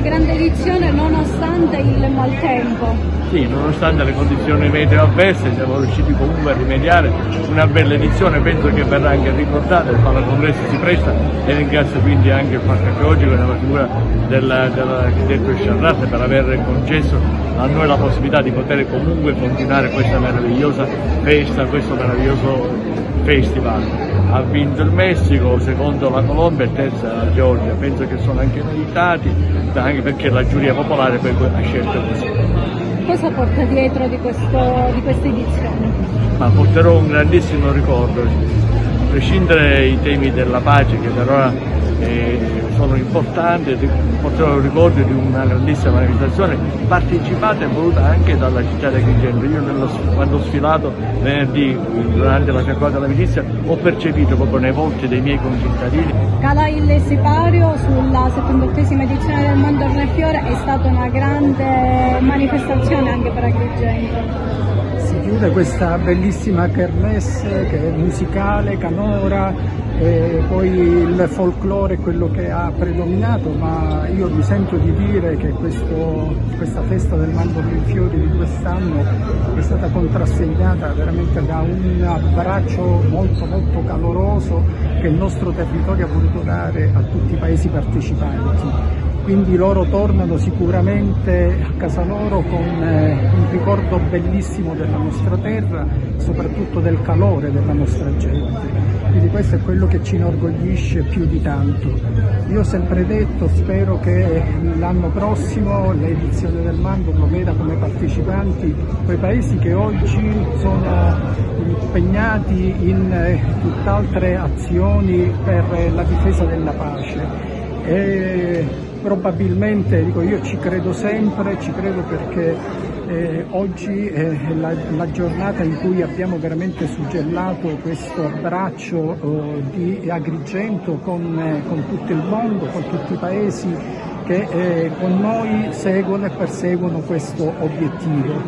grande edizione nonostante il maltempo. Sì, nonostante le condizioni meteo avverse siamo riusciti comunque a rimediare, una bella edizione, penso che verrà anche ricordata, il Palacongresso si presta e ringrazio quindi anche il Parco Archeologico nella figura dell'architetto Sciarrate per aver concesso a noi la possibilità di poter comunque continuare questa meravigliosa festa, questo meraviglioso festival. Ha vinto il Messico, secondo la Colombia e terza la Georgia, penso che sono anche meritati, anche perché la giuria popolare poi ha scelto così. Cosa porta dietro di questa edizione? Ma porterò un grandissimo ricordo, a prescindere i temi della pace che per ora sono importanti, porterò il ricordo di una grandissima manifestazione partecipata e voluta anche dalla città di Agrigento. Io quando ho sfilato venerdì durante la fiaccolata della milizia ho percepito proprio nei volti dei miei concittadini. Cala il sipario sulla 78esima edizione del Mandorlo nel Fiore è stata una grande manifestazione anche per Agrigento. Si chiude questa bellissima kermesse che è musicale, canora, e poi il folklore è quello che ha predominato, ma io mi sento di dire che questa festa del Mandorlo in Fiori di quest'anno è stata contrassegnata veramente da un abbraccio molto molto caloroso che il nostro territorio ha voluto dare a tutti i paesi partecipanti. Quindi loro tornano sicuramente a casa loro con un ricordo bellissimo della nostra terra, soprattutto del calore della nostra gente. Quindi questo è quello che ci inorgoglisce più di tanto. Io ho sempre detto, spero che l'anno prossimo l'edizione del Mandorlo veda come partecipanti quei paesi che oggi sono impegnati in tutt'altre azioni per la difesa della pace. E probabilmente, dico, io ci credo sempre, ci credo perché oggi è la giornata in cui abbiamo veramente suggellato questo abbraccio di Agrigento con tutto il mondo, con tutti i paesi che con noi seguono e perseguono questo obiettivo.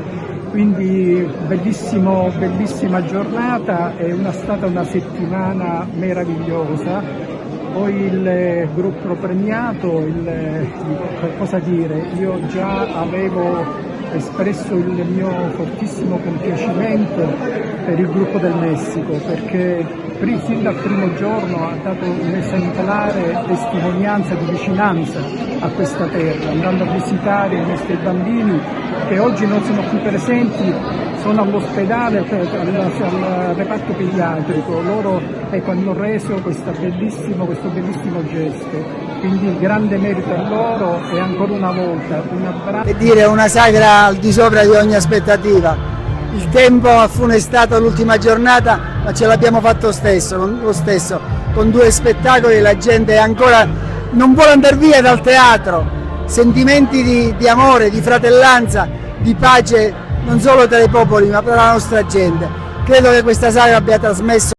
Quindi bellissima giornata, è stata una settimana meravigliosa. Poi il gruppo premiato, cosa dire, io già avevo espresso il mio fortissimo compiacimento per il gruppo del Messico, perché sin dal primo giorno ha dato un'esemplare testimonianza di vicinanza a questa terra, andando a visitare i nostri bambini che oggi non sono qui presenti, sono all'ospedale, al reparto pediatrico. Loro hanno reso questo bellissimo gesto, quindi grande merito a loro e ancora una volta un abbraccio. E dire una sagra al di sopra di ogni aspettativa. Il tempo ha funestato l'ultima giornata, ma ce l'abbiamo fatto lo stesso, con due spettacoli. La gente ancora non vuole andare via dal teatro, sentimenti di amore, di fratellanza, di pace non solo tra i popoli ma per la nostra gente. Credo che questa sagra abbia trasmesso